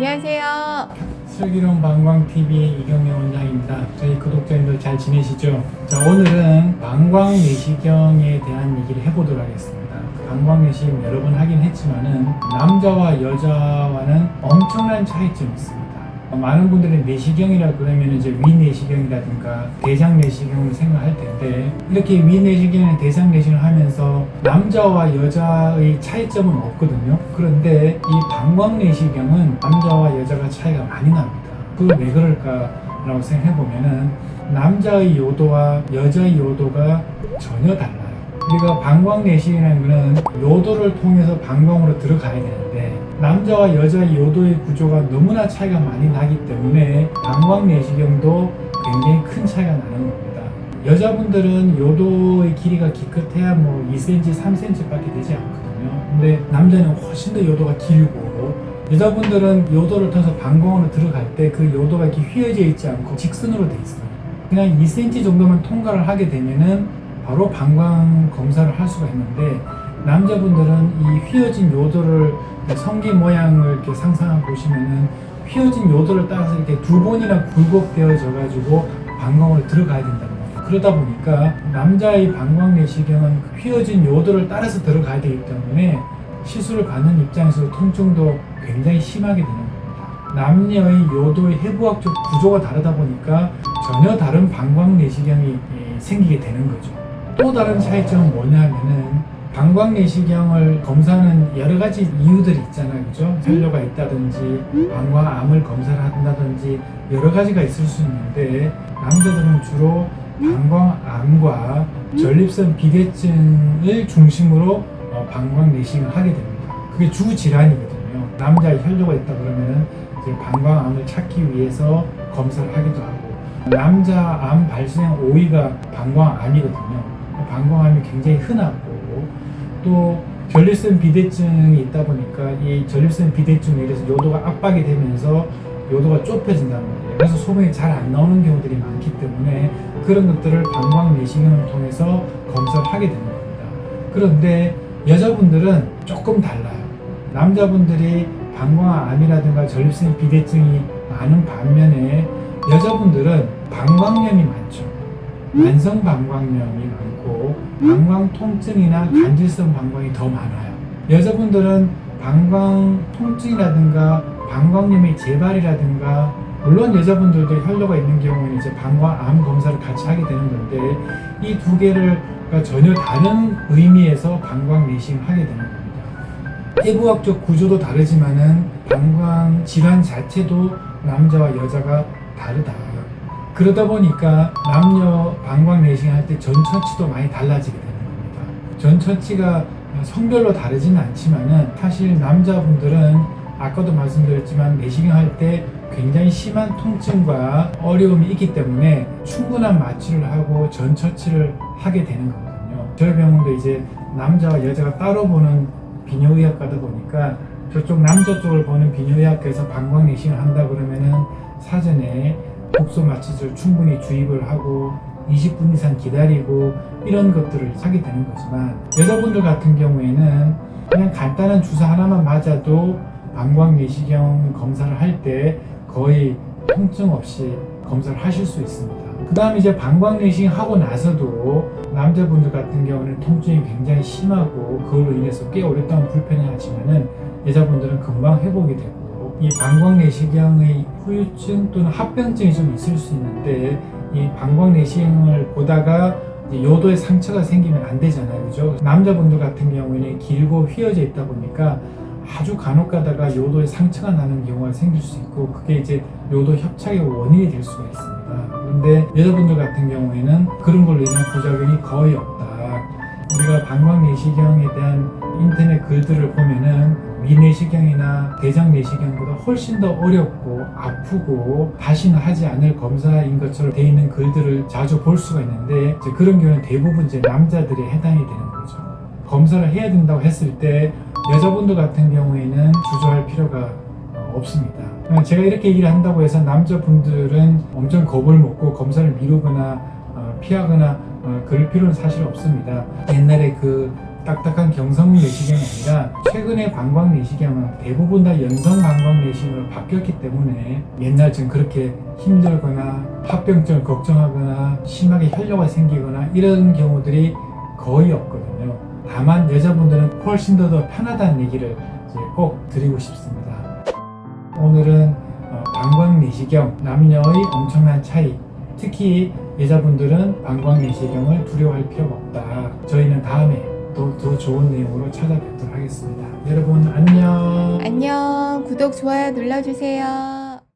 안녕하세요. 슬기로운 방광TV의 이경영 원장입니다. 저희 구독자님들 잘 지내시죠? 자, 오늘은 방광내시경에 대한 얘기를 해보도록 하겠습니다. 방광내시경 여러 번 하긴 했지만은 남자와 여자와는 엄청난 차이점이 있습니다. 많은 분들이 내시경이라 그러면 이제 위내시경이라든가 대장내시경을 생각할 텐데, 이렇게 위내시경이나 대장내시경을 하면서 남자와 여자의 차이점은 없거든요. 그런데 이 방광내시경은 남자와 여자가 차이가 많이 납니다. 그걸 왜 그럴까라고 생각해 보면은 남자의 요도와 여자의 요도가 전혀 달라요. 우리가 방광내시경이라는 것은 요도를 통해서 방광으로 들어가야 되는데, 남자와 여자의 요도의 구조가 너무나 차이가 많이 나기 때문에 방광내시경도 굉장히 큰 차이가 나는 겁니다. 여자분들은 요도의 길이가 기껏해야 뭐 2cm, 3cm 밖에 되지 않거든요. 근데 남자는 훨씬 더 요도가 길고, 여자분들은 요도를 통해서 방광으로 들어갈 때 그 요도가 이렇게 휘어져 있지 않고 직선으로 돼 있어요. 그냥 2cm 정도만 통과를 하게 되면은 바로 방광 검사를 할 수가 있는데, 남자분들은 이 휘어진 요도를 성기 모양을 이렇게 상상해 보시면은 휘어진 요도를 따라서 이렇게 두 번이나 굴곡되어져 가지고 방광으로 들어가야 된단 말이에요. 그러다 보니까 남자의 방광내시경은 휘어진 요도를 따라서 들어가야 되기 때문에 시술을 받는 입장에서 통증도 굉장히 심하게 되는 겁니다. 남녀의 요도의 해부학적 구조가 다르다 보니까 전혀 다른 방광내시경이 생기게 되는 거죠. 또 다른 차이점은 뭐냐면은, 방광내시경을 검사하는 여러 가지 이유들이 있잖아요, 그죠? 혈뇨가 있다든지 방광암을 검사를 한다든지 여러 가지가 있을 수 있는데, 남자들은 주로 방광암과 전립선 비대증을 중심으로 방광내시경을 하게 됩니다. 그게 주 질환이거든요. 남자의 혈뇨가 있다 그러면은 이제 방광암을 찾기 위해서 검사를 하기도 하고, 남자 암 발생 5위가 방광암이거든요. 방광암이 굉장히 흔하고, 또 전립선 비대증이 있다 보니까 이 전립선 비대증으로 인해서 요도가 압박이 되면서 요도가 좁혀진단 말이에요. 그래서 소변이 잘 안 나오는 경우들이 많기 때문에 그런 것들을 방광내시경을 통해서 검사를 하게 되는 겁니다. 그런데 여자분들은 조금 달라요. 남자분들이 방광암이라든가 전립선 비대증이 많은 반면에 여자분들은 방광염이 많죠. 만성 방광염이 많고 방광 통증이나 간질성 방광이 더 많아요. 여자분들은 방광 통증이라든가 방광염의 재발이라든가, 물론 여자분들도 혈뇨가 있는 경우에는 이제 방광암 검사를 같이 하게 되는 건데, 이 두 개를 전혀 다른 의미에서 방광내시경을 하게 되는 겁니다. 해부학적 구조도 다르지만은 방광 질환 자체도 남자와 여자가 다르다. 그러다 보니까 남녀 방광내시경 할 때 전처치도 많이 달라지게 되는 겁니다. 전처치가 성별로 다르지는 않지만은, 사실 남자분들은 아까도 말씀드렸지만 내시경 할 때 굉장히 심한 통증과 어려움이 있기 때문에 충분한 마취를 하고 전처치를 하게 되는 거거든요. 저희 병원도 이제 남자와 여자가 따로 보는 비뇨의학과다 보니까, 저쪽 남자 쪽을 보는 비뇨의학과에서 방광내시경을 한다 그러면은 사전에 독소 마취제를 충분히 주입을 하고 20분 이상 기다리고 이런 것들을 하게 되는 거지만, 여자분들 같은 경우에는 그냥 간단한 주사 하나만 맞아도 방광내시경 검사를 할 때 거의 통증 없이 검사를 하실 수 있습니다. 그 다음에 이제 방광내시경 하고 나서도 남자분들 같은 경우는 통증이 굉장히 심하고 그걸로 인해서 꽤 오랫동안 불편해하지만은 여자분들은 금방 회복이 되고, 이 방광내시경의 후유증 또는 합병증이 좀 있을 수 있는데, 이 방광내시경을 보다가 요도에 상처가 생기면 안 되잖아요, 그죠? 남자분들 같은 경우에는 길고 휘어져 있다 보니까 아주 간혹 가다가 요도에 상처가 나는 경우가 생길 수 있고, 그게 이제 요도 협착의 원인이 될 수가 있습니다. 그런데 여자분들 같은 경우에는 그런 걸로 인한 부작용이 거의 없다. 우리가 방광내시경에 대한 인터넷 글들을 보면은 위내시경이나 대장내시경보다 훨씬 더 어렵고 아프고 다시는 하지 않을 검사인 것처럼 되어 있는 글들을 자주 볼 수가 있는데, 이제 그런 경우는 대부분 이제 남자들이 해당이 되는 거죠. 검사를 해야 된다고 했을 때 여자분들 같은 경우에는 주저할 필요가 없습니다. 제가 이렇게 얘기를 한다고 해서 남자분들은 엄청 겁을 먹고 검사를 미루거나 피하거나 그럴 필요는 사실 없습니다. 옛날에 그 딱딱한 경성 내시경이 아니라 최근에 방광 내시경은 대부분 다 연성 방광 내시경으로 바뀌었기 때문에 옛날처럼 그렇게 힘들거나 합병증을 걱정하거나 심하게 혈뇨가 생기거나 이런 경우들이 거의 없거든요. 다만 여자분들은 훨씬 더 편하다는 얘기를 이제 꼭 드리고 싶습니다. 오늘은 방광 내시경, 남녀의 엄청난 차이, 특히 여자분들은 방광 내시경을 두려워할 필요가 없다. 저희는 다음에 또 더 좋은 내용으로 찾아뵙도록 하겠습니다. 여러분 안녕. 안녕. 구독, 좋아요 눌러주세요.